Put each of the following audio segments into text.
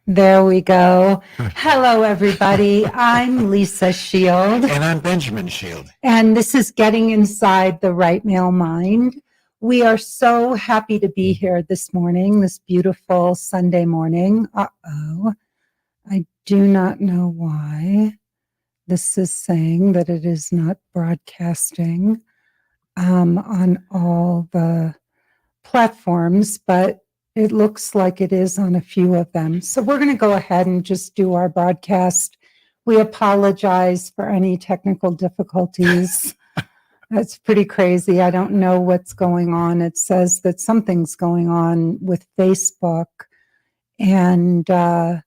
There we go. Hello, everybody. I'm Lisa Shield. And I'm Benjamin Shield. And this is Getting Inside the Right Male Mind. We are so happy to be here this morning, this beautiful Sunday morning. Uh-oh. I do not know why this is saying that it is not broadcasting on all the platforms, but it looks like it is on a few of them. So we're going to go ahead and just do our broadcast. We apologize for any technical difficulties. That's pretty crazy. I don't know what's going on. It says that something's going on with Facebook. And yeah,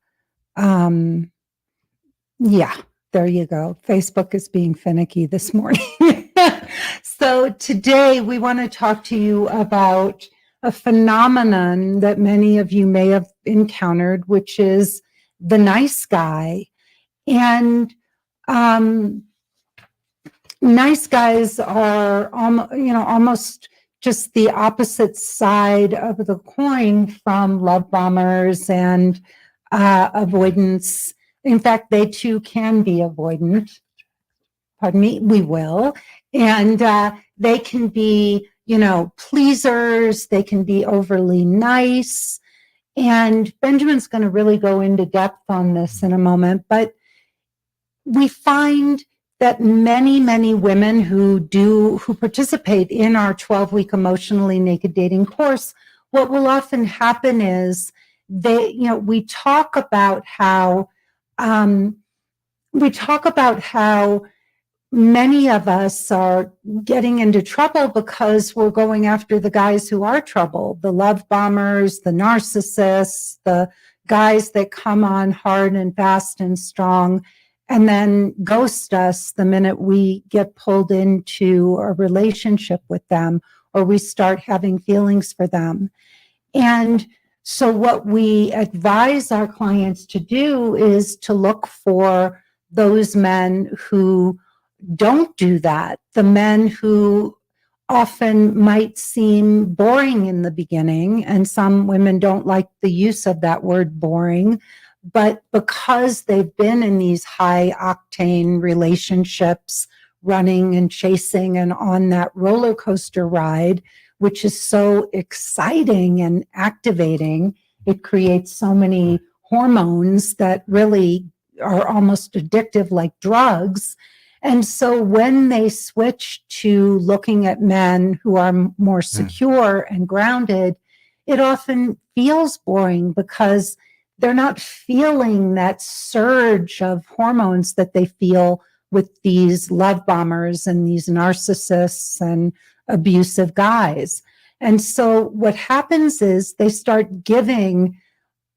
there you go. Facebook is being finicky this morning. So today we want to talk to you about a phenomenon that many of you may have encountered, which is the nice guy. And nice guys are almost just the opposite side of the coin from love bombers and avoidance. In fact, they too can be avoidant. Pardon me, we will. And they can be, pleasers. They can be overly nice. And Benjamin's going to really go into depth on this in a moment. But we find that many, many women who participate in our 12-week emotionally naked dating course, what will often happen is we talk about how many of us are getting into trouble because we're going after the guys who are trouble, the love bombers, the narcissists, the guys that come on hard and fast and strong and then ghost us the minute we get pulled into a relationship with them or we start having feelings for them. And so what we advise our clients to do is to look for those men who don't do that, the men who often might seem boring in the beginning, and some women don't like the use of that word boring, but because they've been in these high octane relationships, running and chasing and on that roller coaster ride, which is so exciting and activating, it creates so many hormones that really are almost addictive like drugs. And so when they switch to looking at men who are more secure and grounded, it often feels boring because they're not feeling that surge of hormones that they feel with these love bombers and these narcissists and abusive guys. And so what happens is they start giving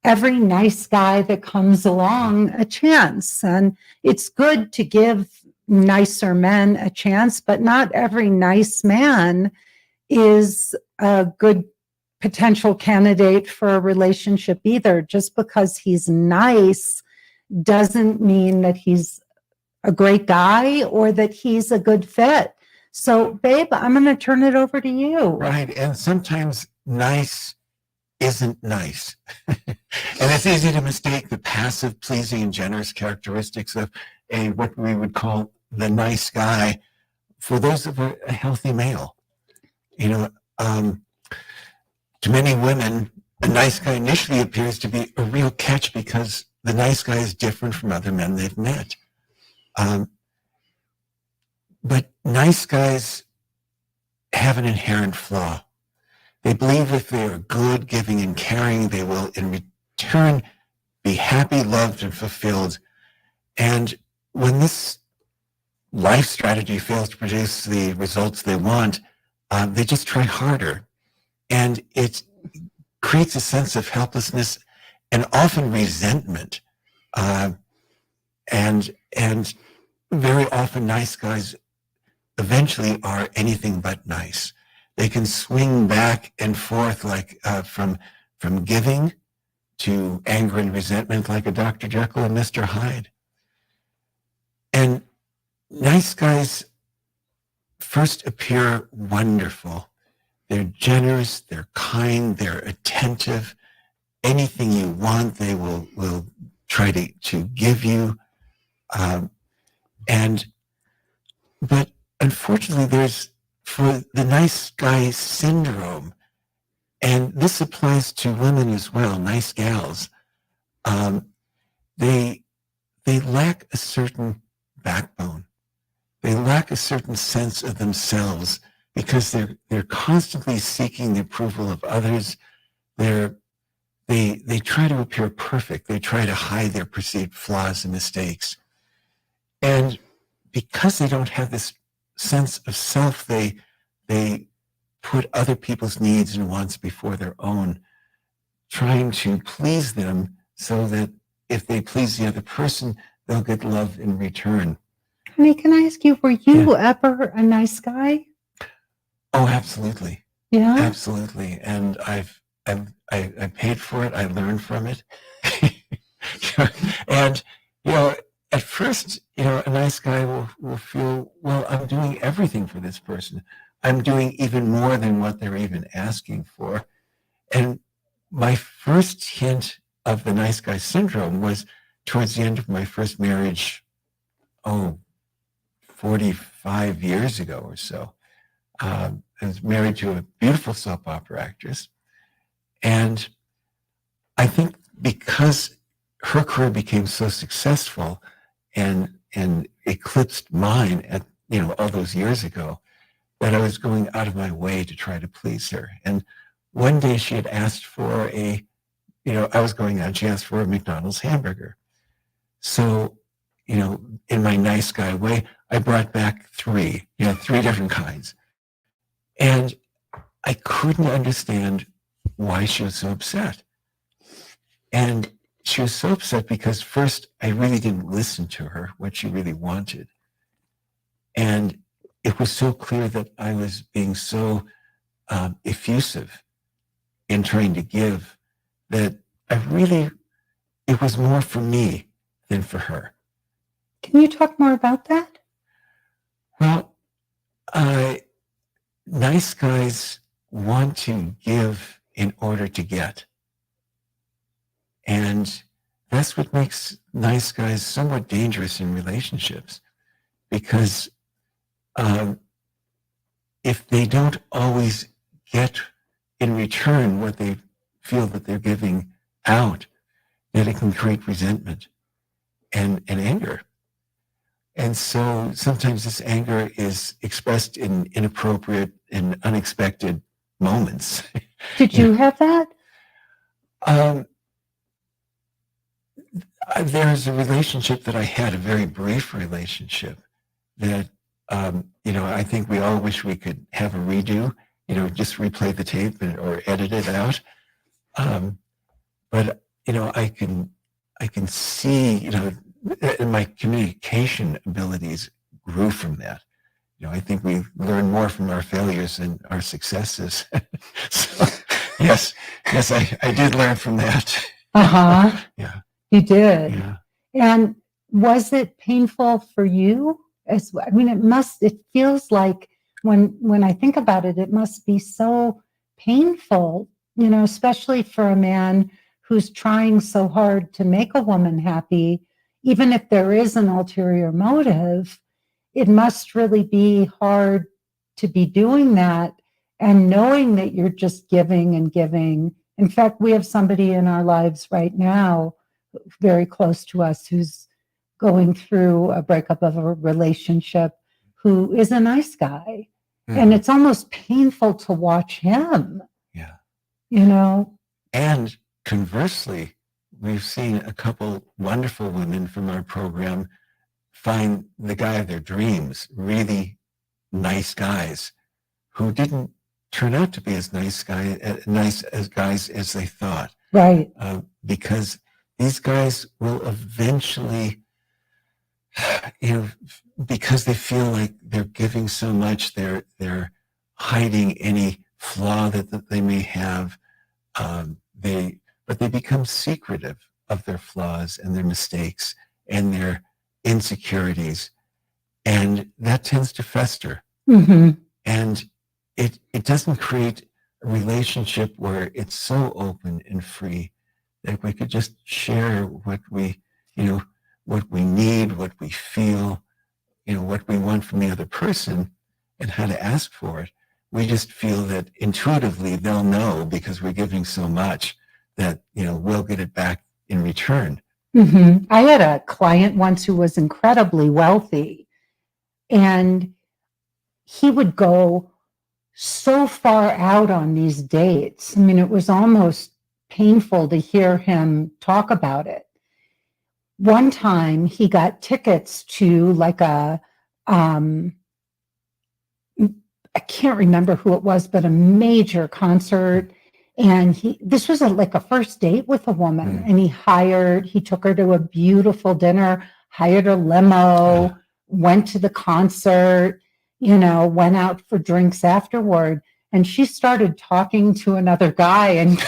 every nice guy that comes along a chance. And it's good to give nicer men a chance, but not every nice man is a good potential candidate for a relationship either. Just because he's nice doesn't mean that he's a great guy or that he's a good fit. So, babe, I'm going to turn it over to you. Right. And sometimes nice isn't nice. And it's easy to mistake the passive, pleasing, and generous characteristics of what we would call the nice guy for those of a healthy male. To many women, a nice guy initially appears to be a real catch because the nice guy is different from other men they've met. But nice guys have an inherent flaw. They believe if they are good, giving, and caring, they will in return be happy, loved, and fulfilled. And when this life strategy fails to produce the results they want, they just try harder. And it creates a sense of helplessness and often resentment. And very often nice guys eventually are anything but nice. They can swing back and forth like from giving to anger and resentment like a Dr. Jekyll and Mr. Hyde. And nice guys first appear wonderful. They're generous, they're kind, they're attentive, anything you want, they will try to give you. But unfortunately, there's, for the nice guy syndrome, and this applies to women as well, nice gals, they lack a certain backbone. They lack a certain sense of themselves because they're constantly seeking the approval of others. They try to appear perfect. They try to hide their perceived flaws and mistakes. And because they don't have this sense of self, they put other people's needs and wants before their own, trying to please them so that if they please the other person, they'll get love in return. Honey, can I ask you, were you ever a nice guy? Oh, absolutely. Yeah. Absolutely. And I paid for it. I learned from it. And, at first, a nice guy will feel, well, I'm doing everything for this person. I'm doing even more than what they're even asking for. And my first hint of the nice guy syndrome was towards the end of my first marriage, 45 years ago or so. I was married to a beautiful soap opera actress. And I think because her career became so successful and eclipsed mine at, all those years ago, that I was going out of my way to try to please her. And one day she had asked for I was going out, she asked for a McDonald's hamburger. So, in my nice guy way, I brought back three different kinds. And I couldn't understand why she was so upset. And she was so upset because first, I really didn't listen to her, what she really wanted. And it was so clear that I was being so effusive in trying to give that it was more for me than for her. Can you talk more about that? Well, nice guys want to give in order to get. And that's what makes nice guys somewhat dangerous in relationships, because if they don't always get in return what they feel that they're giving out, then it can create resentment and anger. And so sometimes this anger is expressed in inappropriate and unexpected moments. Did you have that? There's a relationship that I had, a very brief relationship that, I think we all wish we could have a redo, just replay the tape or edit it out. But, I can see, my communication abilities grew from that. I think we learn more from our failures than our successes. So, yes, I did learn from that. Uh-huh. Yeah. You did. Yeah. And was it painful for you? It feels like when I think about it, it must be so painful, especially for a man who's trying so hard to make a woman happy, even if there is an ulterior motive. It must really be hard to be doing that and knowing that you're just giving and giving. In fact, we have somebody in our lives right now, very close to us, who's going through a breakup of a relationship, who is a nice guy. Mm-hmm. And it's almost painful to watch him. Yeah. And conversely, we've seen a couple wonderful women from our program find the guy of their dreams, really nice guys who didn't turn out to be as nice as guys as they thought. Right. Because these guys will eventually, because they feel like they're giving so much, they're hiding any flaw that they may have. But they become secretive of their flaws and their mistakes and their insecurities, and that tends to fester. Mm-hmm. And it doesn't create a relationship where it's so open and free If we could just share what we, what we need, what we feel, what we want from the other person and how to ask for it, we just feel that intuitively they'll know because we're giving so much that, we'll get it back in return. Mm-hmm. I had a client once who was incredibly wealthy, and he would go so far out on these dates. I mean, it was almost painful to hear him talk about it. One time he got tickets to like I can't remember who it was, but a major concert. And this was like a first date with a woman, and he took her to a beautiful dinner, hired a limo, went to the concert, went out for drinks afterward. And she started talking to another guy and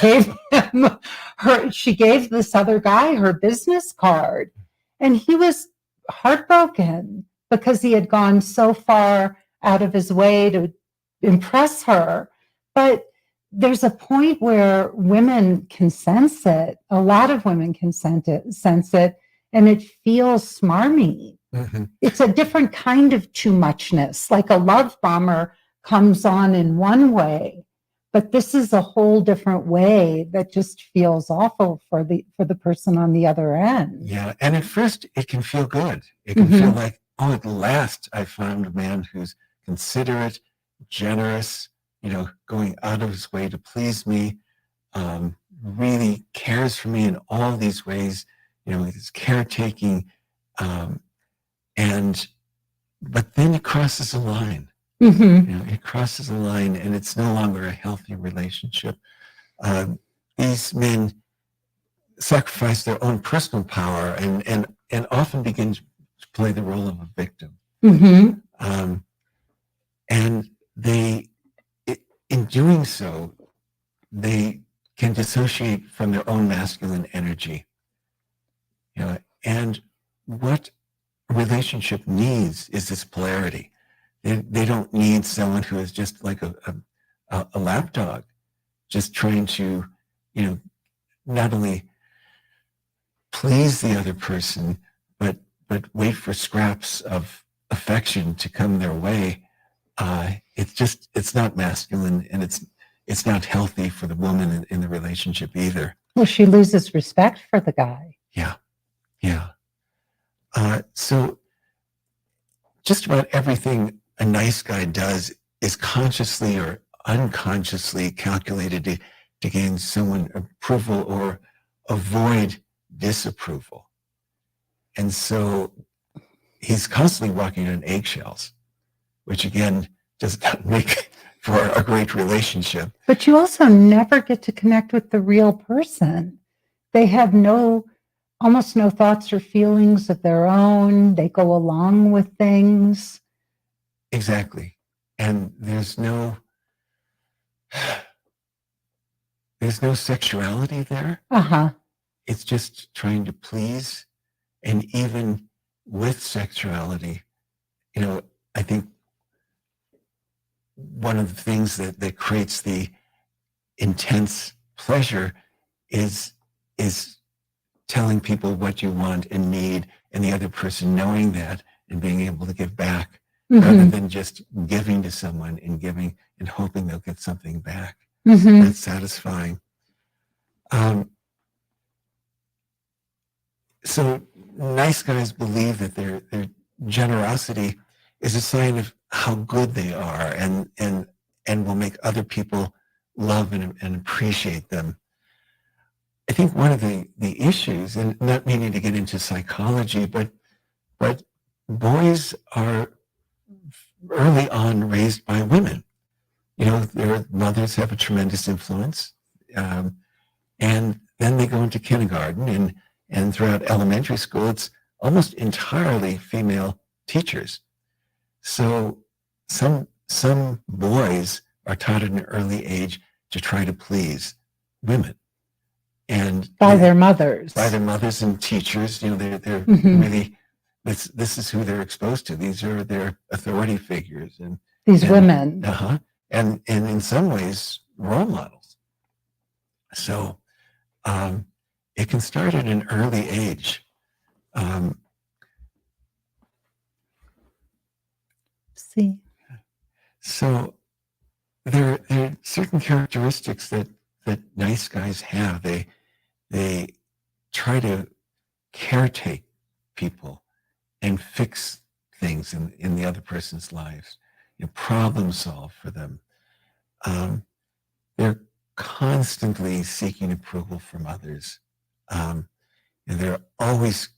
she gave this other guy her business card. And he was heartbroken because he had gone so far out of his way to impress her. But there's a point where women can sense it. A lot of women can sense it, and it feels smarmy. Mm-hmm. It's a different kind of too muchness. Like a love bomber comes on in one way, but this is a whole different way that just feels awful for the person on the other end. Yeah, and at first it can feel good. It can feel like, oh, at last I found a man who's considerate, generous, going out of his way to please me, really cares for me in all these ways, he's caretaking, but then it crosses a line. Mm-hmm. It crosses a line, and it's no longer a healthy relationship. These men sacrifice their own personal power and often begin to play the role of a victim. Mm-hmm. And in doing so, they can dissociate from their own masculine energy. And what a relationship needs is this polarity. They don't need someone who is just like a lapdog, just trying to, not only please the other person, but wait for scraps of affection to come their way. It's not masculine, and it's not healthy for the woman in the relationship either. Well, she loses respect for the guy. Yeah. So just about everything a nice guy does is consciously or unconsciously calculated to gain someone approval or avoid disapproval. And so he's constantly walking on eggshells, which again does not make for a great relationship. But you also never get to connect with the real person. They have almost no thoughts or feelings of their own. They go along with things. Exactly. And there's no sexuality there. Uh-huh. It's just trying to please. And even with sexuality, I think one of the things that creates the intense pleasure is telling people what you want and need, and the other person knowing that and being able to give back, rather than just giving to someone and giving and hoping they'll get something back. That's satisfying. So nice guys believe that their generosity is a sign of how good they are, and will make other people love and appreciate them. I think one of the issues, and not meaning to get into psychology, but boys are early on raised by women. Their mothers have a tremendous influence, and then they go into kindergarten, and throughout elementary school, it's almost entirely female teachers. So some boys are taught at an early age to try to please women. And by their mothers. By their mothers and teachers, they're really, this is who they're exposed to. These are their authority figures. And these women. And in some ways, role models. So it can start at an early age. See. So there are certain characteristics that nice guys have. They try to caretake people and fix things in the other person's lives, problem solve for them. They're constantly seeking approval from others. And they're always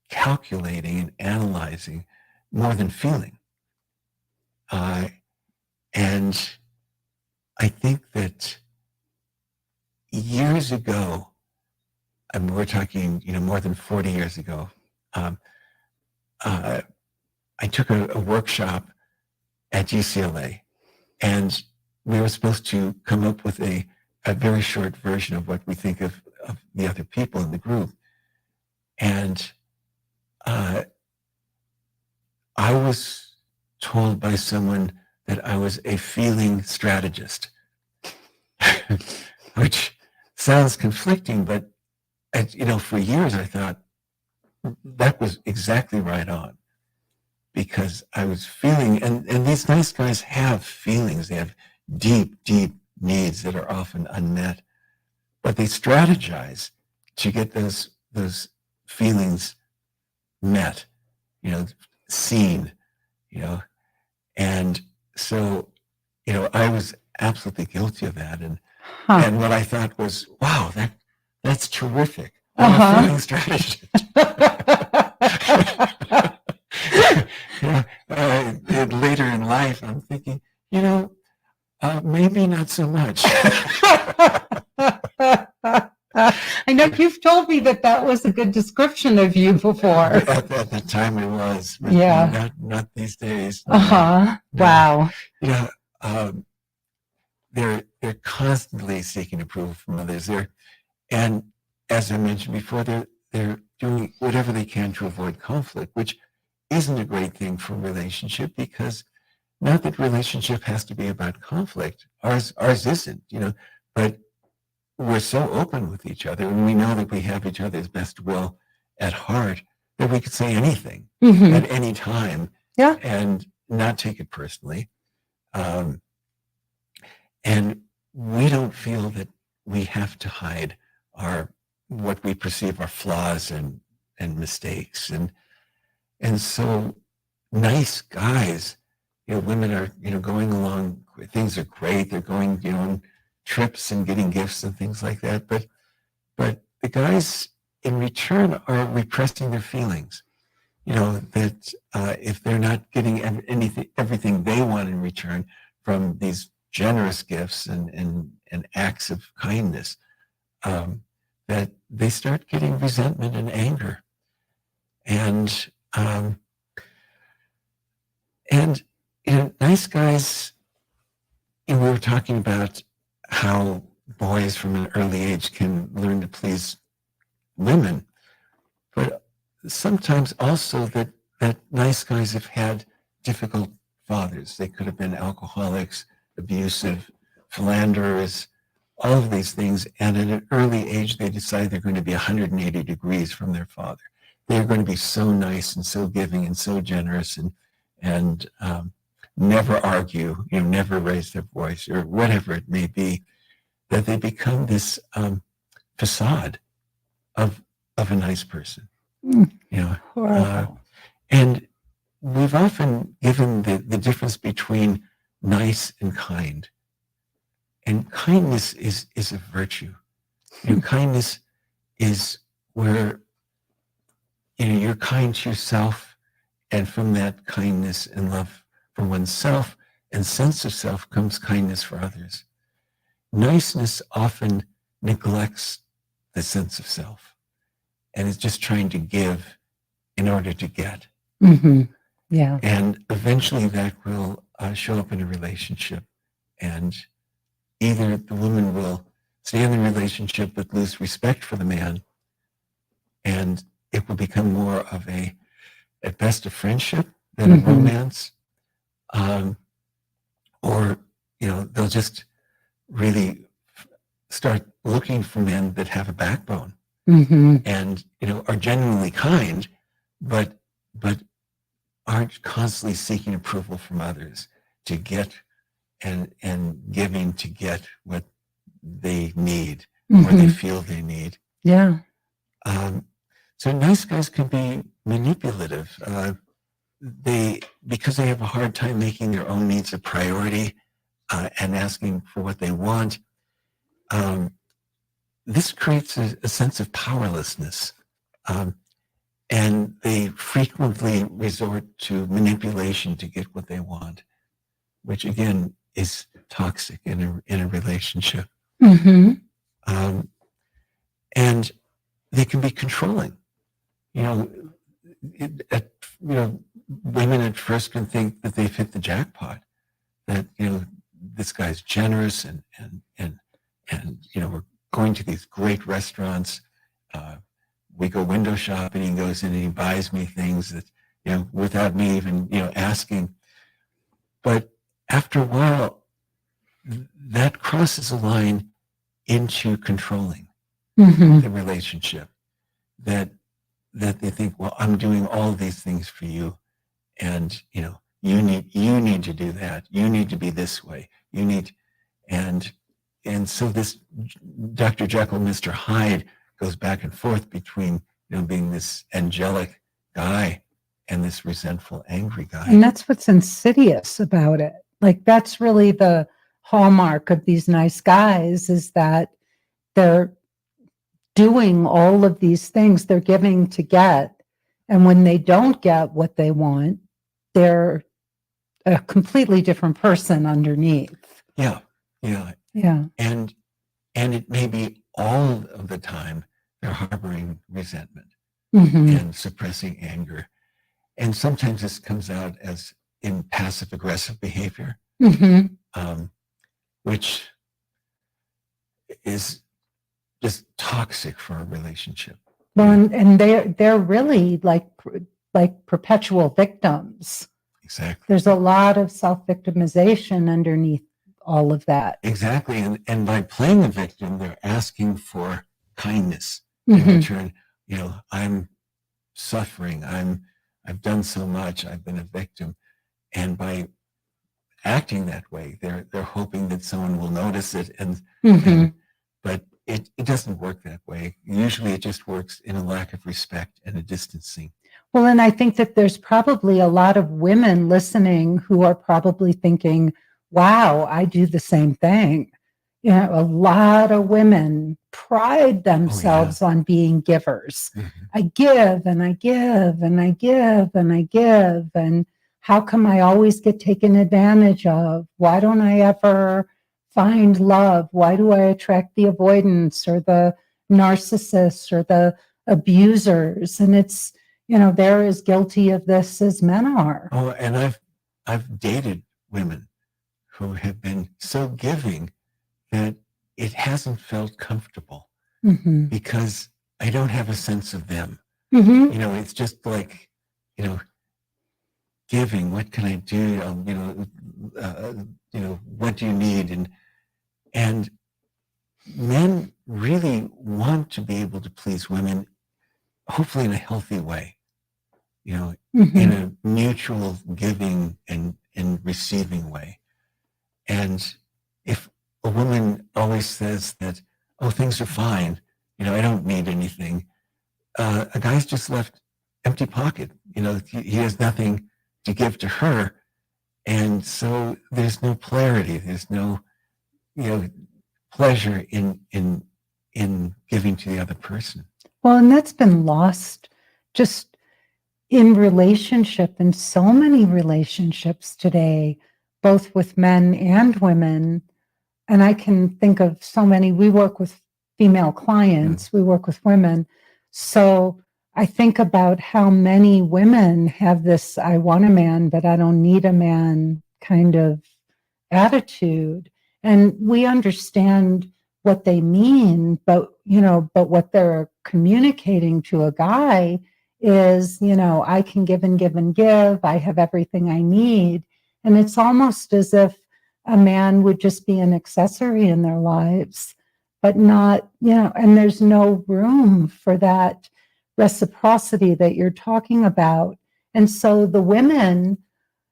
calculating and analyzing more than feeling. And I think that years ago, I mean, we're talking, more than 40 years ago, I took a workshop at UCLA, and we were supposed to come up with a very short version of what we think of the other people in the group. And I was told by someone that I was a feeling strategist, which sounds conflicting, but for years I thought that was exactly right on, because I was feeling, and these nice guys have feelings. They have deep, deep needs that are often unmet, but they strategize to get those feelings met, seen, and so, I was absolutely guilty of that. And what I thought was, wow, that's terrific. I'm a feeling strategist. Later in life, I'm thinking, maybe not so much. I know you've told me that was a good description of you before. At the time it was, but not these days. No. Wow. They're constantly seeking approval from others. And as I mentioned before, they're doing whatever they can to avoid conflict, which isn't a great thing for a relationship, because not that relationship has to be about conflict. Ours isn't, but we're so open with each other, and we know that we have each other's best will at heart, that we could say anything at any time and not take it personally. And we don't feel that we have to hide what we perceive are flaws and mistakes. And so nice guys, women are, going along, things are great. They're going, on trips and getting gifts and things like that. But the guys in return are repressing their feelings. That if they're not getting everything they want in return from these generous gifts and acts of kindness, that they start getting resentment and anger. And nice guys, we were talking about how boys from an early age can learn to please women, but sometimes also that nice guys have had difficult fathers. They could have been alcoholics, abusive, philanderers, all of these things. And at an early age, they decide they're going to be 180 degrees from their father. They're going to be so nice and so giving and so generous and never argue, never raise their voice or whatever it may be, that they become this facade of a nice person. And we've often given the difference between nice and kind. And kindness is a virtue. Kindness is where you're kind to yourself, and from that kindness and love for oneself and sense of self comes kindness for others. Niceness often neglects the sense of self and is just trying to give in order to get. Yeah. And eventually that will show up in a relationship, and either the woman will stay in the relationship but lose respect for the man, and it will become more of at best a friendship than a romance, or they'll just really start looking for men that have a backbone, and, are genuinely kind, but aren't constantly seeking approval from others to get and giving to get what they need or they feel they need. Yeah. So nice guys can be manipulative. Because they have a hard time making their own needs a priority and asking for what they want. This creates a sense of powerlessness. And they frequently resort to manipulation to get what they want, which again is toxic in a relationship. And they can be controlling. Women at first can think that they've hit the jackpot, that this guy's generous and we're going to these great restaurants. We go window shopping, he goes in and he buys me things that, without me even, asking. But after a while, that crosses a line into controlling the relationship, that they think, well, I'm doing all these things for you, and you need to do that. You need to be this way. You need, and so this Dr. Jekyll, Mr. Hyde goes back and forth between being this angelic guy and this resentful, angry guy. And that's what's insidious about it. Like, that's really the hallmark of these nice guys, is that they're doing all of these things, they're giving to get. And when they don't get what they want, they're a completely different person underneath. Yeah. And it may be all of the time they're harboring resentment and suppressing anger. And sometimes this comes out as in passive aggressive behavior, which is just toxic for a relationship. Well, and they're really like perpetual victims. Exactly. There's a lot of self-victimization underneath all of that. Exactly. And by playing the victim, they're asking for kindness in return. I'm suffering. I've done so much. I've been a victim. And by acting that way, they're hoping that someone will notice it. But it doesn't work that way. Usually it just works in a lack of respect and a distancing. Well, and I think that there's probably a lot of women listening who are probably thinking, wow, I do the same thing. A lot of women pride themselves on being givers. I give and I give and I give and I give. And how come I always get taken advantage of? Why don't I ever find love? Why do I attract the avoidants or the narcissists or the abusers? And it's, they're as guilty of this as men are. Oh, and I've dated women who have been so giving that it hasn't felt comfortable because I don't have a sense of them. It's just like, giving. What can I do? What do you need? And men really want to be able to please women, hopefully in a healthy way, in a mutual giving and receiving way. And if a woman always says that, oh, things are fine, I don't need anything, a guy's just left empty pocket. He has nothing to give to her. And so there's no clarity. There's no, pleasure in giving to the other person. Well, and that's been lost just in in so many relationships today, both with men and women. And I can think of so many. We work with female clients, we work with women. So I think about how many women have this I want a man, but I don't need a man kind of attitude. And we understand what they mean, but what they're communicating to a guy is, I can give and give and give. I have everything I need. And it's almost as if a man would just be an accessory in their lives, but not, and there's no room for that reciprocity that you're talking about. And so the women,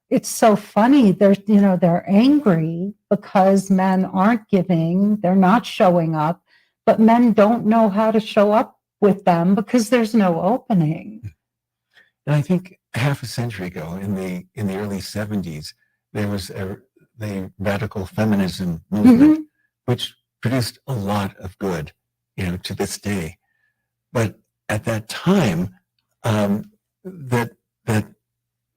it's so funny. They're angry because men aren't giving, they're not showing up, but men don't know how to show up with them because there's no opening. And I think half a century ago, in the early 70s, there was the radical feminism movement, which produced a lot of good, to this day. But at that time, that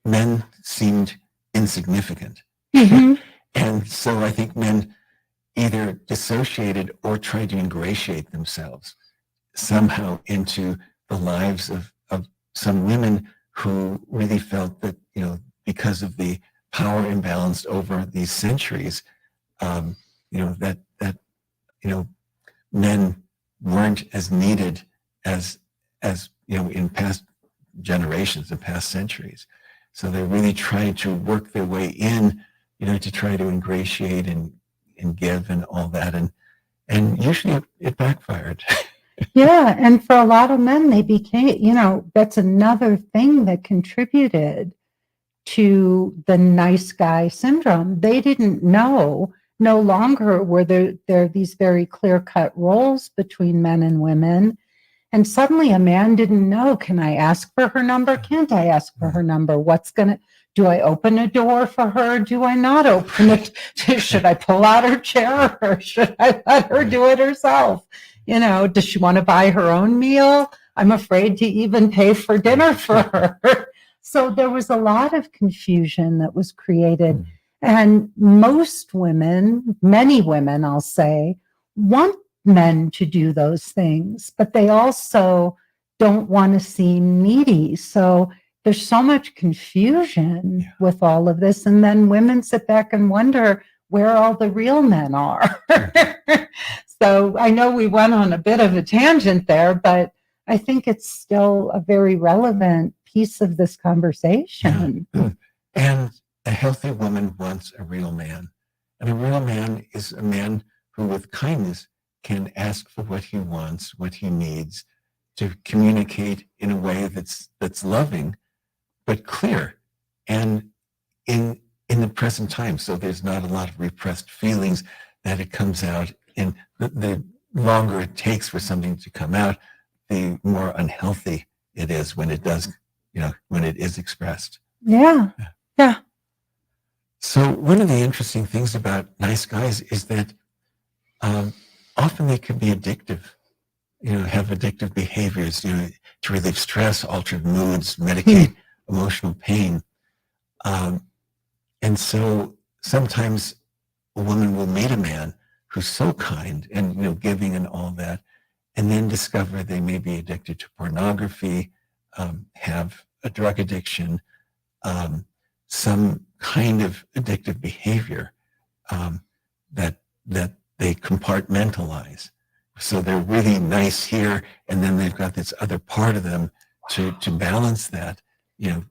men seemed insignificant. And so I think men either dissociated or tried to ingratiate themselves somehow into the lives of some women who really felt that, because of the power imbalance over these centuries, that men weren't as needed as in past generations and past centuries. So they're really trying to work their way in, to try to ingratiate and give and all that. And usually it backfired. Yeah. And for a lot of men, they became, that's another thing that contributed to the nice guy syndrome. They didn't know, no longer were there these very clear-cut roles between men and women. And suddenly a man didn't know, can I ask for her number? Can't I ask for her number? Do I open a door for her? Do I not open it? Should I pull out her chair or should I let her do it herself? Does she want to buy her own meal? I'm afraid to even pay for dinner for her. So there was a lot of confusion that was created. And most women, many women, I'll say, want men to do those things, but they also don't want to seem needy. So there's so much confusion with all of this. And then women sit back and wonder where all the real men are. So I know we went on a bit of a tangent there, but I think it's still a very relevant piece of this conversation. And a healthy woman wants a real man. And a real man is a man who, with kindness, can ask for what he wants, what he needs, to communicate in a way that's loving, but clear, and in the present time. So there's not a lot of repressed feelings, that it comes out. And the longer it takes for something to come out, the more unhealthy it is when it does, when it is expressed. Yeah. So one of the interesting things about nice guys is that often they can be addictive, have addictive behaviors, to relieve stress, alter moods, medicate emotional pain. And so sometimes a woman will meet a man who's so kind and, giving and all that, and then discover they may be addicted to pornography, have a drug addiction, some kind of addictive behavior that they compartmentalize. So they're really nice here, and then they've got this other part of them to balance that,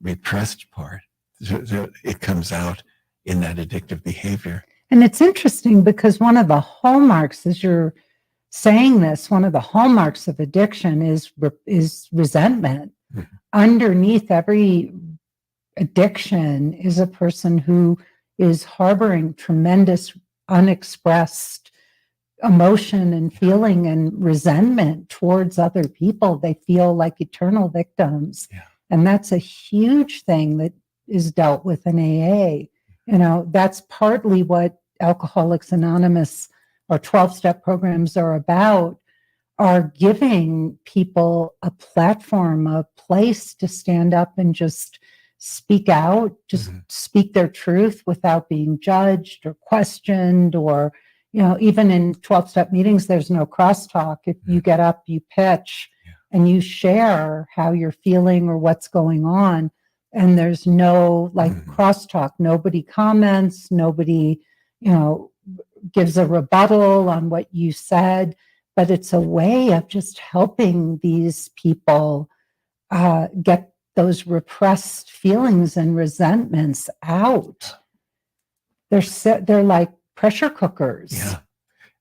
repressed part. So it comes out in that addictive behavior. And it's interesting because one of the hallmarks, as you're saying this, one of the hallmarks of addiction is resentment. Underneath every addiction is a person who is harboring tremendous unexpressed emotion and feeling and resentment towards other people. They feel like eternal victims. And that's a huge thing that is dealt with in AA. That's partly what Alcoholics Anonymous or 12-step programs are about, are giving people a platform, a place to stand up and just speak out, just speak their truth without being judged or questioned, or, even in 12-step meetings, there's no crosstalk. If you get up, you pitch and you share how you're feeling or what's going on. And there's no crosstalk. Nobody comments, nobody, gives a rebuttal on what you said, but it's a way of just helping these people get those repressed feelings and resentments out. They're like pressure cookers. Yeah.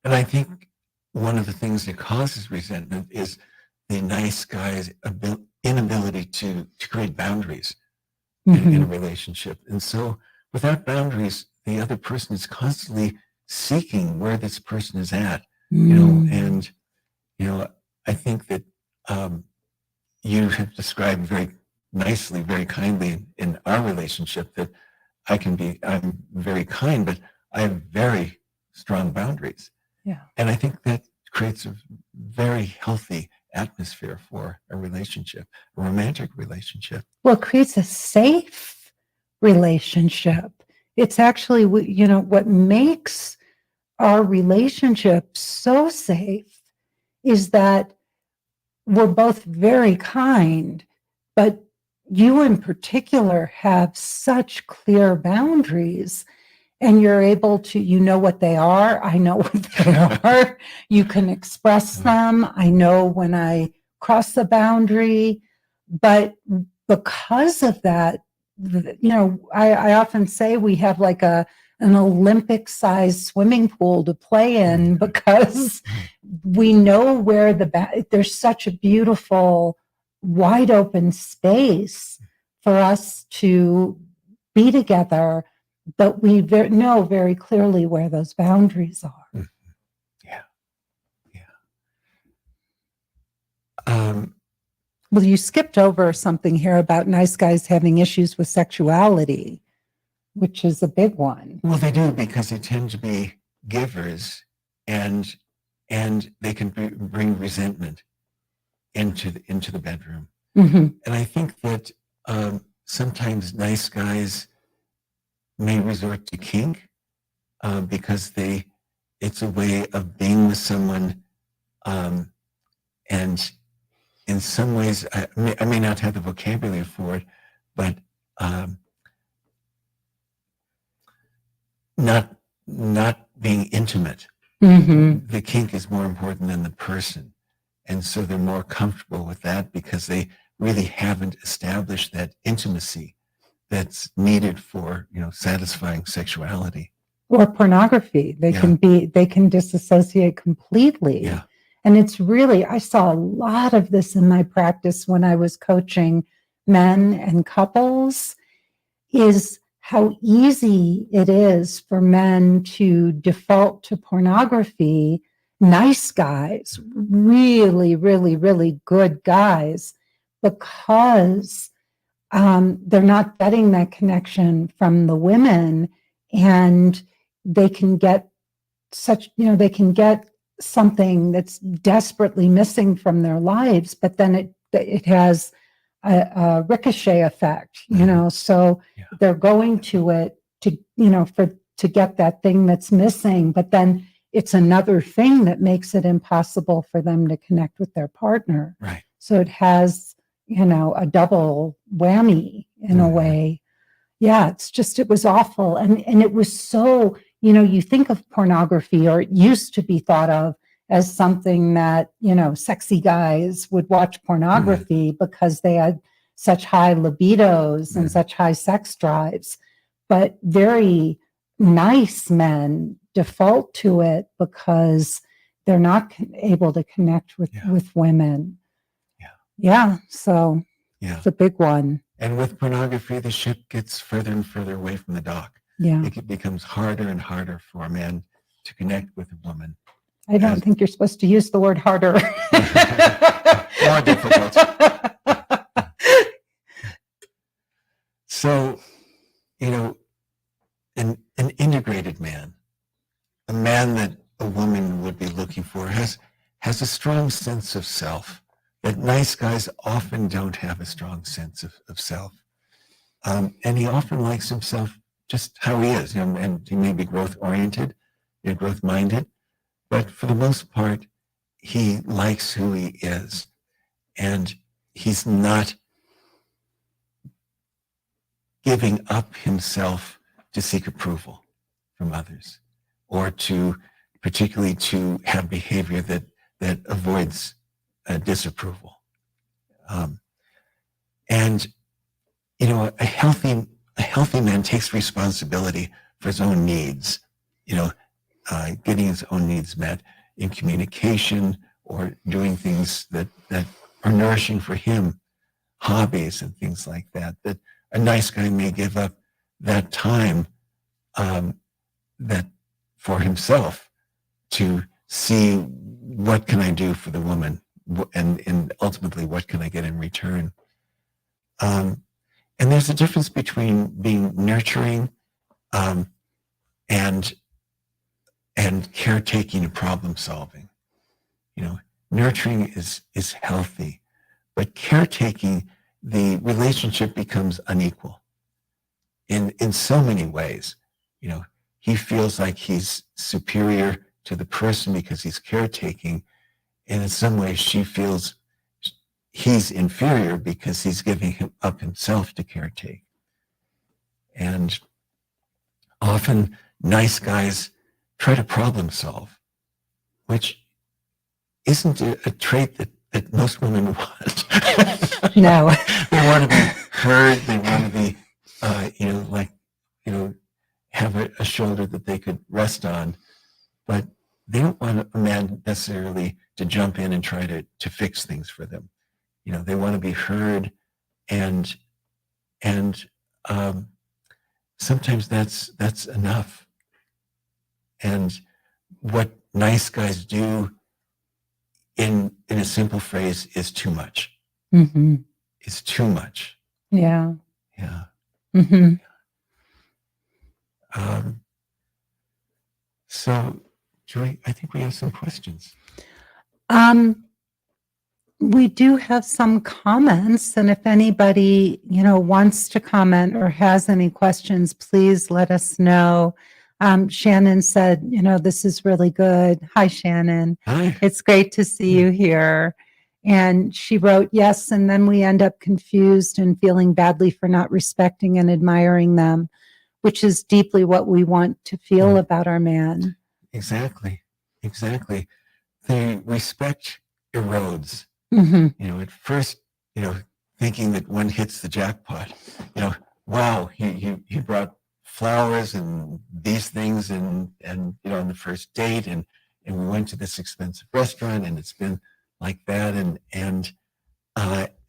And I think one of the things that causes resentment is the nice guy's inability to create boundaries in a relationship. And so without boundaries, the other person is constantly seeking where this person is at, and, I think that you have described very nicely, very kindly in our relationship that I'm very kind, but I have very strong boundaries. Yeah. And I think that creates a very healthy atmosphere for a relationship, a romantic relationship. Well, it creates a safe relationship. It's actually, what makes our relationship so safe is that we're both very kind, but you in particular have such clear boundaries, and you're able to, what they are. I know what they are. You can express them. I know when I cross the boundary, but because of that, I often say we have like an Olympic-sized swimming pool to play in, because we know where there's such a beautiful, wide open space for us to be together, but we know very clearly where those boundaries are. Yeah. Well, you skipped over something here about nice guys having issues with sexuality, which is a big one. Well, they do, because they tend to be givers, and they can bring resentment into the bedroom. Mm-hmm. And I think that sometimes nice guys may resort to kink because it's a way of being with someone, and in some ways, I may not have the vocabulary for it, but not being intimate. Mm-hmm. The kink is more important than the person. And so they're more comfortable with that because they really haven't established that intimacy that's needed for, satisfying sexuality. Or pornography. They can disassociate completely. Yeah. And it's really, I saw a lot of this in my practice when I was coaching men and couples, is how easy it is for men to default to pornography. Nice guys, really, really, really good guys, because they're not getting that connection from the women, and they can get they can get something that's desperately missing from their lives, but then it has a ricochet effect, so they're going to it to get that thing that's missing, but then it's another thing that makes it impossible for them to connect with their partner. Right. So it has, a double whammy in a way. Yeah, it was awful. And it was so, you think of pornography, or it used to be thought of as something that, sexy guys would watch pornography because they had such high libidos and such high sex drives. But very nice men default to it because they're not able to connect with women. Yeah. So it's a big one. And with pornography, the ship gets further and further away from the dock. Yeah. It becomes harder and harder for a man to connect with a woman. I don't think you're supposed to use the word harder. More difficult. So, an integrated man, a man that a woman would be looking for, has a strong sense of self. That nice guys often don't have a strong sense of self. And he often likes himself just how he is, and he may be growth-oriented, growth-minded, but for the most part, he likes who he is, and he's not giving up himself to seek approval from others, or particularly to have behavior that avoids disapproval. And a healthy man takes responsibility for his own needs, getting his own needs met. in communication or doing things that are nourishing for him, hobbies and things like that, that a nice guy may give up that time that for himself to see what can I do for the woman, and ultimately what can I get in return. And there's a difference between being nurturing and caretaking and problem solving. You know, nurturing is healthy, but caretaking, the relationship becomes unequal in so many ways. You know, he feels like he's superior to the person because he's caretaking, and in some ways she feels he's inferior because he's giving up himself to caretake. And often nice guys try to problem solve, which isn't a trait that most women want. No. They want to be heard. They want to be, have a shoulder that they could rest on. But they don't want a man necessarily to jump in and try to fix things for them. You know, they want to be heard, and sometimes that's enough. And what nice guys do, in a simple phrase, is too much. Mm-hmm. It's too much. Yeah. Yeah. Mm-hmm. So, Joy, I think we have some questions. We do have some comments, and if anybody, wants to comment or has any questions, please let us know. Shannon said, this is really good. Hi, Shannon. Hi. It's great to see you here. And she wrote, yes, and then we end up confused and feeling badly for not respecting and admiring them, which is deeply what we want to feel about our man. Exactly. The respect erodes. Mm-hmm. At first, thinking that one hits the jackpot, wow, he brought flowers and these things and on the first date, and we went to this expensive restaurant, and it's been like that, and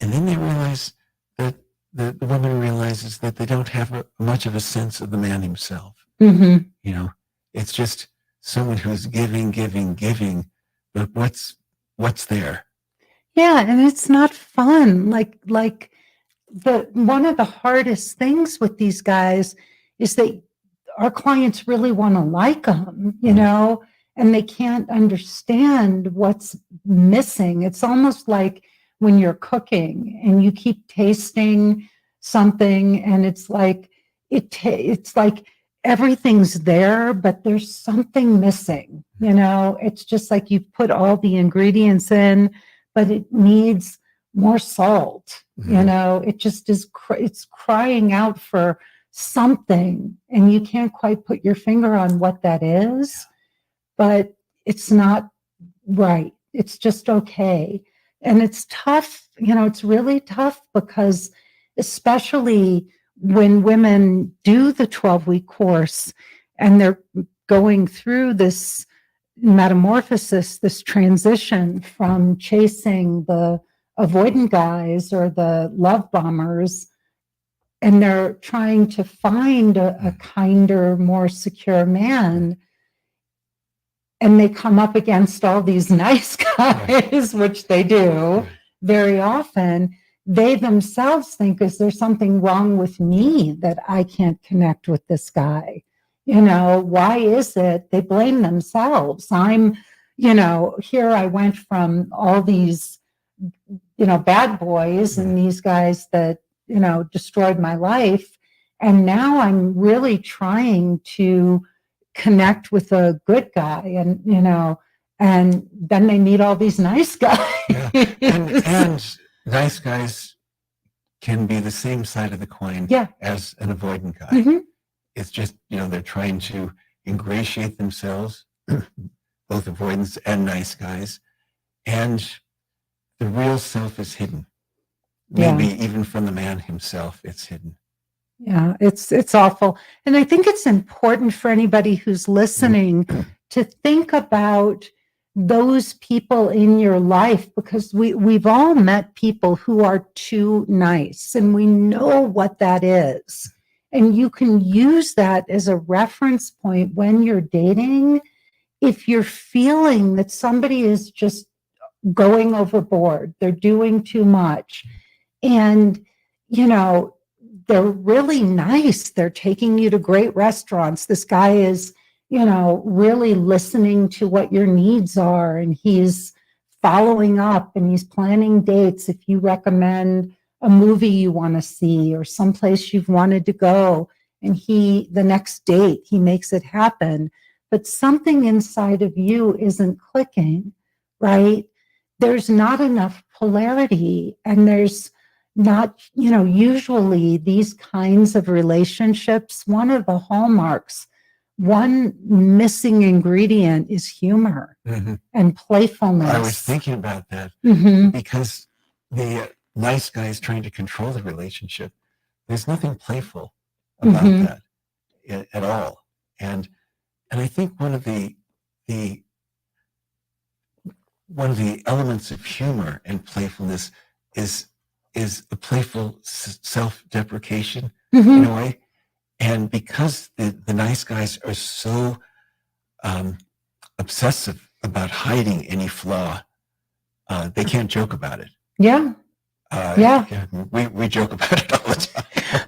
then they realize that the woman realizes that they don't have much of a sense of the man himself. Mm-hmm. It's just someone who's giving, but what's there? Yeah, and it's not fun. Like one of the hardest things with these guys is that our clients really want to like them, and they can't understand what's missing. It's almost like when you're cooking and you keep tasting something, and it's like it's like everything's there, but there's something missing. It's just like you put all the ingredients in, but it needs more salt. It just is, it's crying out for something, and you can't quite put your finger on what that is, but it's not right. It's just okay. And it's tough, it's really tough, because especially when women do the 12-week course and they're going through this metamorphosis, this transition from chasing the avoidant guys or the love bombers, and they're trying to find a kinder, more secure man, and they come up against all these nice guys, which they do very often. They themselves think, is there something wrong with me that I can't connect with this guy? Why is it? They blame themselves. I'm, here I went from all these, bad boys and these guys that, destroyed my life. And now I'm really trying to connect with a good guy, and, and then they meet all these nice guys. Yeah. And nice guys can be the same side of the coin as an avoidant guy. Mm-hmm. It's just, they're trying to ingratiate themselves, both avoidants and nice guys, and the real self is hidden. Maybe even from the man himself, it's hidden. Yeah, it's awful. And I think it's important for anybody who's listening to think about those people in your life, because we've all met people who are too nice, and we know what that is. And you can use that as a reference point when you're dating. If you're feeling that somebody is just going overboard, they're doing too much, and, they're really nice. They're taking you to great restaurants. This guy is, really listening to what your needs are, and he's following up, and he's planning dates. If you recommend a movie you want to see or someplace you've wanted to go, and the next date, he makes it happen. But something inside of you isn't clicking, right? There's not enough polarity, and there's not, usually these kinds of relationships, one of the hallmarks, one missing ingredient is humor and playfulness. I was thinking about that because the nice guy is trying to control the relationship. There's nothing playful about that at all. And I think one of the elements of humor and playfulness is a playful self-deprecation in a way. And because the nice guys are so obsessive about hiding any flaw, they can't joke about it. Yeah. We joke about it all the time.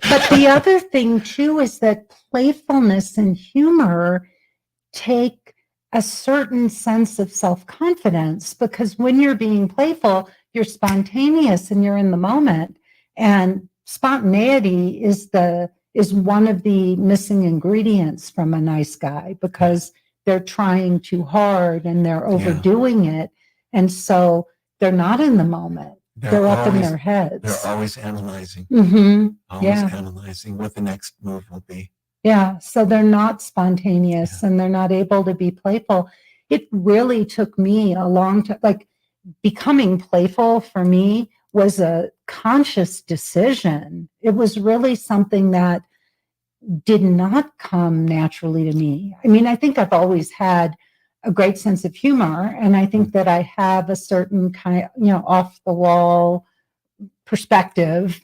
But the other thing too is that playfulness and humor take a certain sense of self-confidence, because when you're being playful, you're spontaneous and you're in the moment. And spontaneity is one of the missing ingredients from a nice guy, because they're trying too hard and they're overdoing it. And so they're not in the moment. They're up in their heads. They're always analyzing. Analyzing what the next move will be. Yeah. So they're not spontaneous and they're not able to be playful. It really took me a long time. Like, becoming playful for me was a conscious decision. It was really something that did not come naturally to me. I mean, I think I've always had a great sense of humor, and I think that I have a certain kind of, off the wall perspective,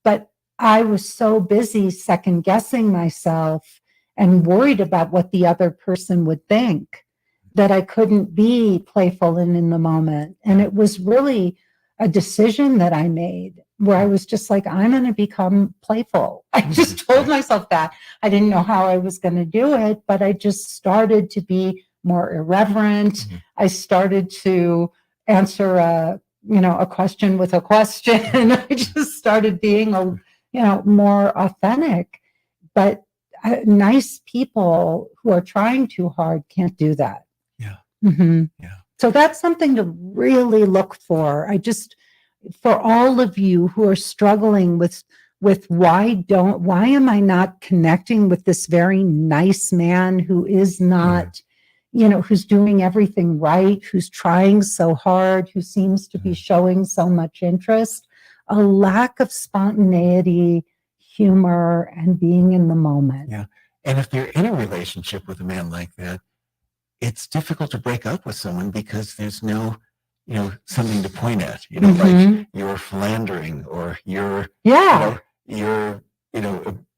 but I was so busy second guessing myself and worried about what the other person would think that I couldn't be playful and in the moment. And it was really a decision that I made where I was just like, I'm going to become playful. I just told myself that. I didn't know how I was going to do it, but I just started to be more irreverent. I started to answer a question with a question. I just started being more authentic. But nice people who are trying too hard can't do that. So that's something to really look for. For all of you who are struggling with why am I not connecting with this very nice man who is not, who's doing everything right, who's trying so hard, who seems to be showing so much interest, a lack of spontaneity, humor, and being in the moment. Yeah. And if they're in a relationship with a man like that, it's difficult to break up with someone because there's no, something to point at, like you're philandering or you're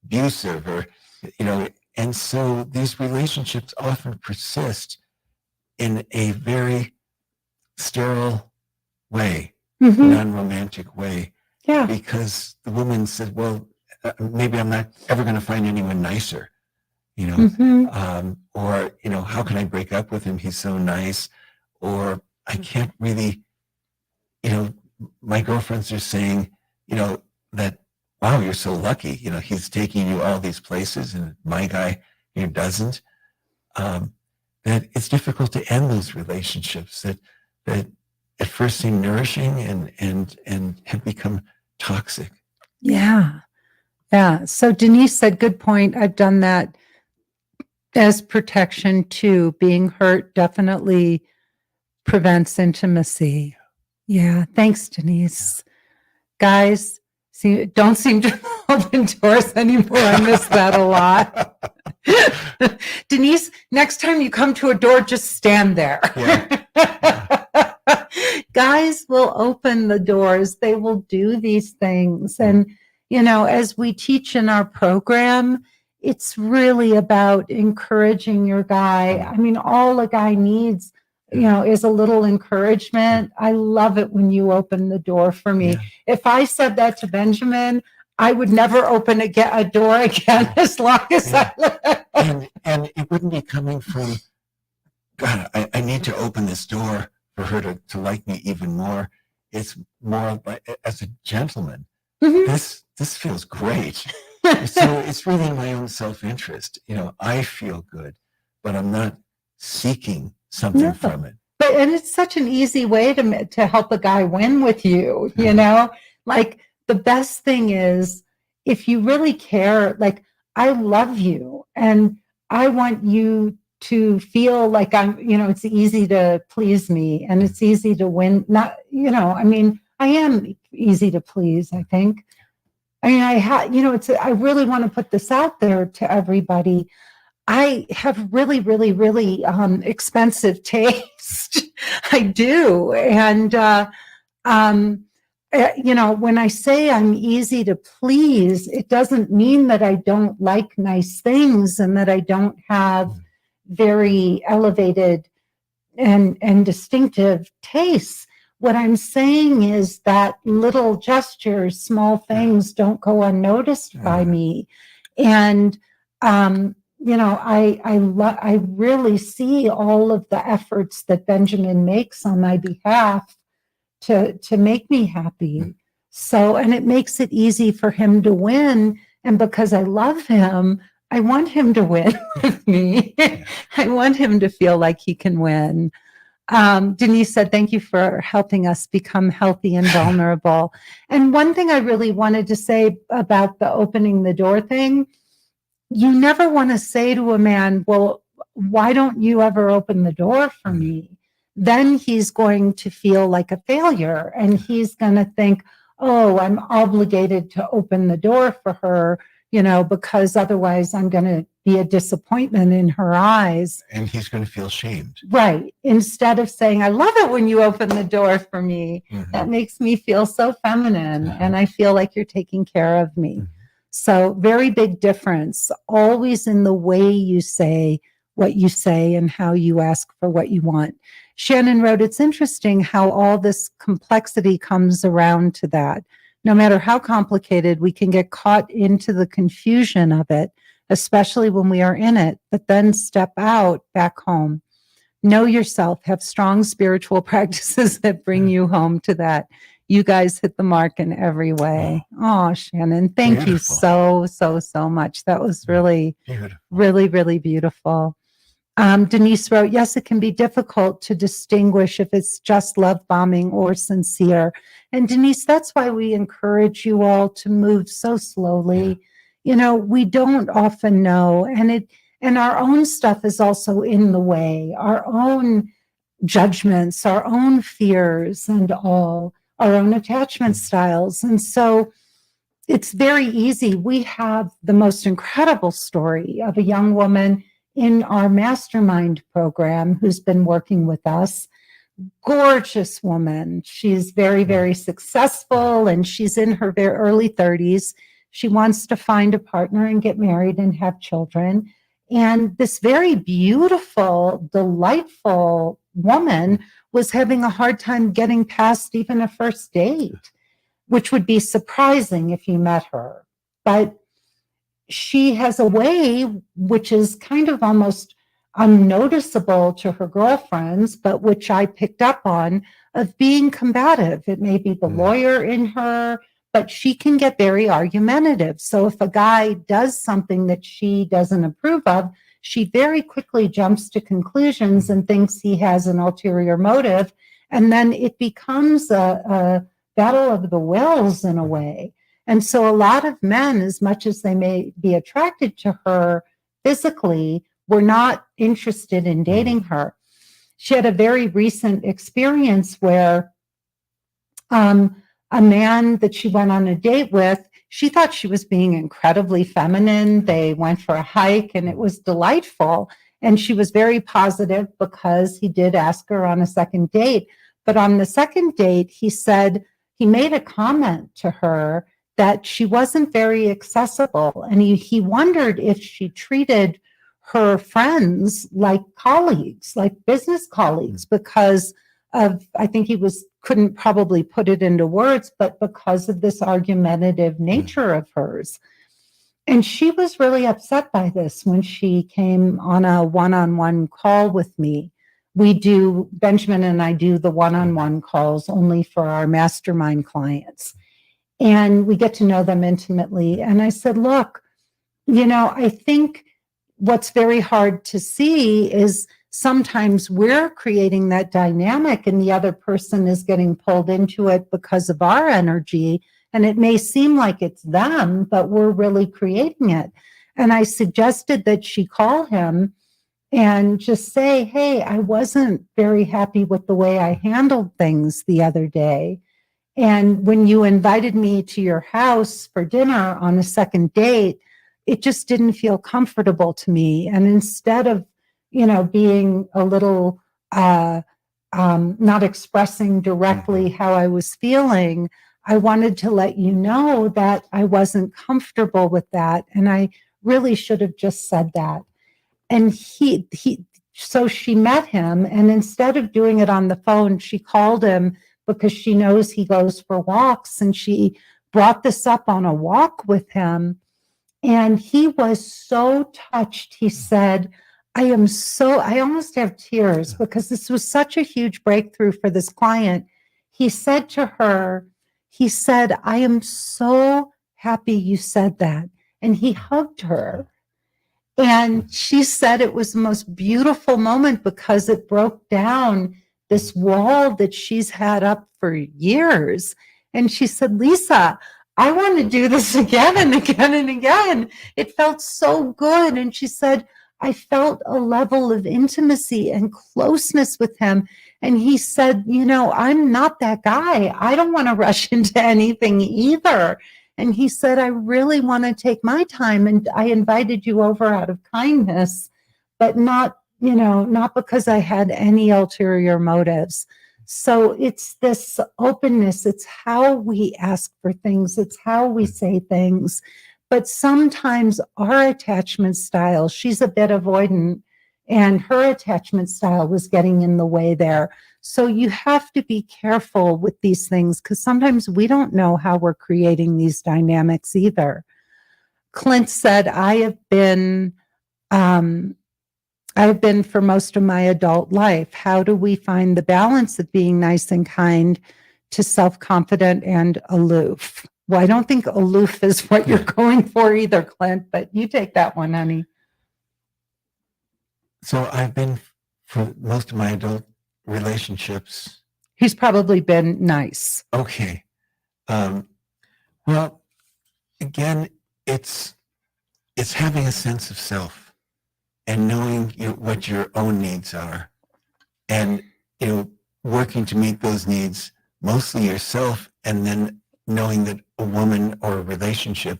abusive or, and so these relationships often persist in a very sterile way, non-romantic way. Yeah. Because the woman said, well, maybe I'm not ever going to find anyone nicer. Or, how can I break up with him? He's so nice. Or I can't really, my girlfriends are saying, that, wow, you're so lucky. He's taking you all these places and my guy, doesn't. That it's difficult to end those relationships that at first seem nourishing and have become toxic. Yeah. Yeah. So Denise said, good point. I've done that as protection too. Being hurt definitely prevents intimacy. Yeah. Thanks, Denise. Guys, don't seem to open doors anymore. I miss that a lot. Denise, next time you come to a door, just stand there. Yeah. Guys will open the doors. They will do these things. And, as we teach in our program, it's really about encouraging your guy. I mean, all a guy needs, is a little encouragement. I love it when you open the door for me. Yeah. If I said that to Benjamin, I would never open a door again as long as I live. And it wouldn't be coming from, God, I need to open this door for her to like me even more. It's more like, as a gentleman, this feels great. So it's really my own self-interest. I feel good, but I'm not seeking something from it. And it's such an easy way to help a guy win with you, like the best thing is if you really care, like I love you and I want you to feel like it's easy to please me and it's easy to win. Not, I am easy to please, I think. I really want to put this out there to everybody. I have really, really, really expensive taste. I do. And, when I say I'm easy to please, it doesn't mean that I don't like nice things and that I don't have very elevated and distinctive tastes. What I'm saying is that little gestures, small things don't go unnoticed by me. And, I really see all of the efforts that Benjamin makes on my behalf to make me happy. So, and it makes it easy for him to win. And because I love him, I want him to win with me. I want him to feel like he can win. Denise said, thank you for helping us become healthy and vulnerable. And one thing I really wanted to say about the opening the door thing, you never want to say to a man, well, why don't you ever open the door for me? Then he's going to feel like a failure and he's going to think, oh, I'm obligated to open the door for her, because otherwise I'm going to be a disappointment in her eyes. And he's going to feel shamed. Right. Instead of saying, I love it when you open the door for me. That makes me feel so feminine and I feel like you're taking care of me. So very big difference, always in the way you say what you say and how you ask for what you want. Shannon wrote, it's interesting how all this complexity comes around to that. No matter how complicated, we can get caught into the confusion of it, especially when we are in it, but then step out back home. Know yourself, have strong spiritual practices that bring you home to that. You guys hit the mark in every way. Oh, Shannon, thank you so much. That was really, really, really beautiful. Denise wrote, yes, it can be difficult to distinguish if it's just love bombing or sincere. And Denise, that's why we encourage you all to move so slowly. We don't often know. And our own stuff is also in the way, our own judgments, our own fears and all, our own attachment styles. And so it's very easy. We have the most incredible story of a young woman in our mastermind program who's been working with us. Gorgeous woman. She's very, very successful and she's in her very early 30s. She wants to find a partner and get married and have children. And this very beautiful, delightful woman was having a hard time getting past even a first date, which would be surprising if you met her. But she has a way which is kind of almost unnoticeable to her girlfriends, but which I picked up on, of being combative. It may be the lawyer in her, but she can get very argumentative. So if a guy does something that she doesn't approve of, she very quickly jumps to conclusions and thinks he has an ulterior motive. And then it becomes a battle of the wills in a way. And so a lot of men, as much as they may be attracted to her physically, were not interested in dating her. She had a very recent experience where a man that she went on a date with, she thought she was being incredibly feminine. They went for a hike and it was delightful. And she was very positive because he did ask her on a second date. But on the second date, he said he made a comment to her that she wasn't very accessible. And he wondered if she treated her friends like colleagues, like business colleagues, because of, I think he couldn't probably put it into words, but because of this argumentative nature of hers. And she was really upset by this when she came on a one-on-one call with me. Benjamin and I do the one-on-one calls only for our mastermind clients. And we get to know them intimately. And I said, look, I think what's very hard to see is sometimes we're creating that dynamic and the other person is getting pulled into it because of our energy. And it may seem like it's them, but we're really creating it. And I suggested that she call him and just say, hey, I wasn't very happy with the way I handled things the other day. And when you invited me to your house for dinner on a second date, it just didn't feel comfortable to me. And instead of, being a little not expressing directly how I was feeling, I wanted to let you know that I wasn't comfortable with that. And I really should have just said that. And so she met him, and instead of doing it on the phone, she called him because she knows he goes for walks, and she brought this up on a walk with him. And he was so touched. He said, I almost have tears because this was such a huge breakthrough for this client. He said to her, I am so happy you said that. And he hugged her. And she said it was the most beautiful moment because it broke down this wall that she's had up for years. And she said, Lisa, I want to do this again and again and again. It felt so good. And she said, I felt a level of intimacy and closeness with him. And he said, I'm not that guy. I don't want to rush into anything either. And he said, I really want to take my time. And I invited you over out of kindness, but not because I had any ulterior motives. So it's this openness. It's how we ask for things. It's how we say things. But sometimes our attachment style, she's a bit avoidant, and her attachment style was getting in the way there. So you have to be careful with these things because sometimes we don't know how we're creating these dynamics either. Clint said, I have been for most of my adult life. How do we find the balance of being nice and kind to self-confident and aloof? Well, I don't think aloof is what you're going for either, Clint, but you take that one, honey. So I've been, for most of my adult relationships. He's probably been nice. Okay. Well, again, it's having a sense of self and knowing what your own needs are, and working to meet those needs, mostly yourself, and then knowing that a woman or a relationship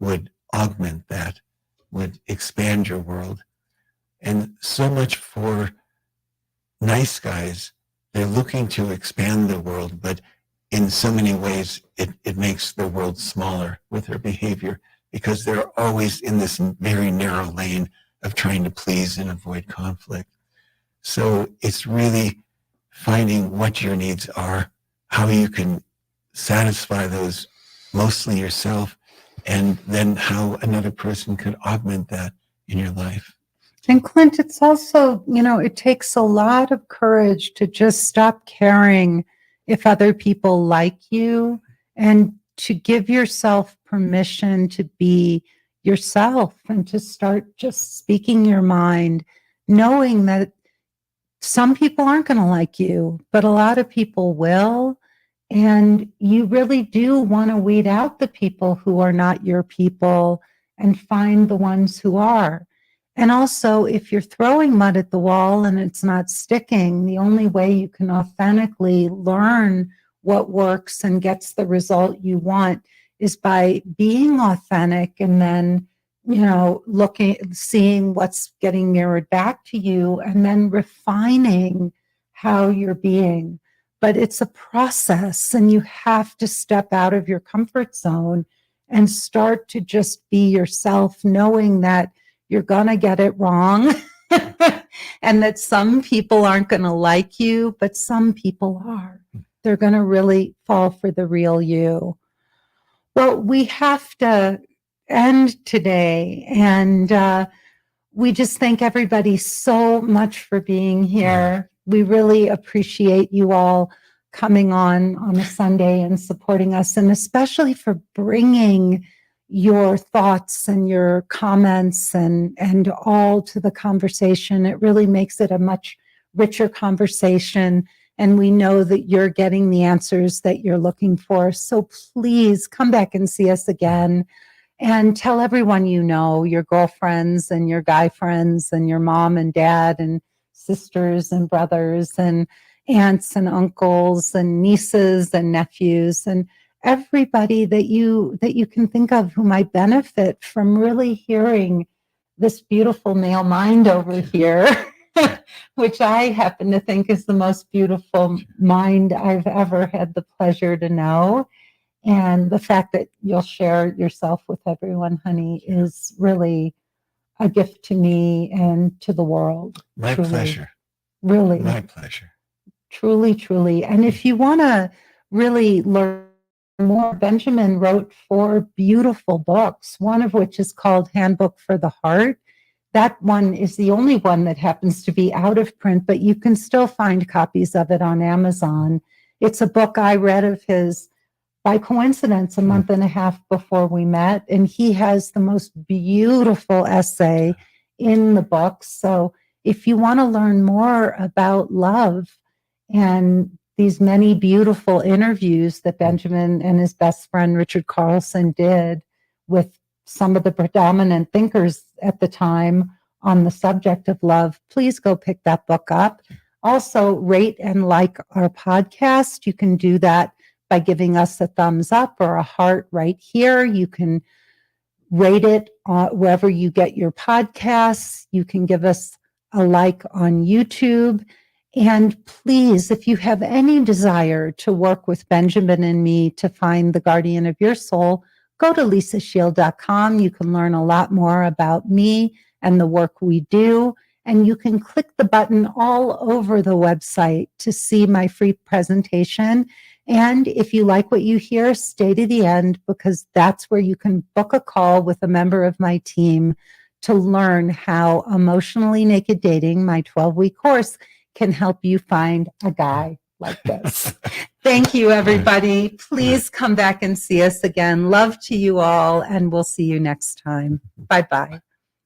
would augment that, would expand your world. And so much for nice guys, they're looking to expand the world, but in so many ways, it makes the world smaller with their behavior because they're always in this very narrow lane of trying to please and avoid conflict. So it's really finding what your needs are, how you can satisfy those mostly yourself, and then how another person could augment that in your life. And Clint, it's also, it takes a lot of courage to just stop caring if other people like you and to give yourself permission to be yourself and to start just speaking your mind, knowing that some people aren't going to like you, but a lot of people will. And you really do want to weed out the people who are not your people and find the ones who are. And also, if you're throwing mud at the wall and it's not sticking, the only way you can authentically learn what works and gets the result you want is by being authentic and then, seeing what's getting mirrored back to you and then refining how you're being. But it's a process, and you have to step out of your comfort zone and start to just be yourself, knowing that you're going to get it wrong and that some people aren't going to like you, but some people are. They're going to really fall for the real you. Well, we have to end today, and we just thank everybody so much for being here. We really appreciate you all coming on a Sunday and supporting us, and especially for bringing your thoughts and your comments and all to the conversation. It really makes it a much richer conversation, and we know that you're getting the answers that you're looking for. So please come back and see us again. And tell everyone you know, your girlfriends and your guy friends and your mom and dad and sisters and brothers and aunts and uncles and nieces and nephews and everybody that you can think of who might benefit from really hearing this beautiful male mind over here, which I happen to think is the most beautiful mind I've ever had the pleasure to know. And the fact that you'll share yourself with everyone, honey, is really a gift to me and to the world. My pleasure. Really. My pleasure. Truly, truly. And if you want to really learn more, Benjamin wrote 4 beautiful books, one of which is called Handbook for the Heart. That one is the only one that happens to be out of print, but you can still find copies of it on Amazon. It's a book I read of his by coincidence a month and a half before we met, and he has the most beautiful essay in the book. So if you want to learn more about love and these many beautiful interviews that Benjamin and his best friend Richard Carlson did with some of the predominant thinkers at the time on the subject of love, please go pick that book up. Also, rate and like our podcast. You can do that by giving us a thumbs up or a heart right here. You can rate it wherever you get your podcasts. You can give us a like on YouTube. And please, if you have any desire to work with Benjamin and me to find the guardian of your soul, go to lisashield.com. You can learn a lot more about me and the work we do. And you can click the button all over the website to see my free presentation. And if you like what you hear, stay to the end, because that's where you can book a call with a member of my team to learn how Emotionally Naked Dating, my 12-week course, can help you find a guy like this. Thank you, everybody. Please come back and see us again. Love to you all, and we'll see you next time. Bye-bye.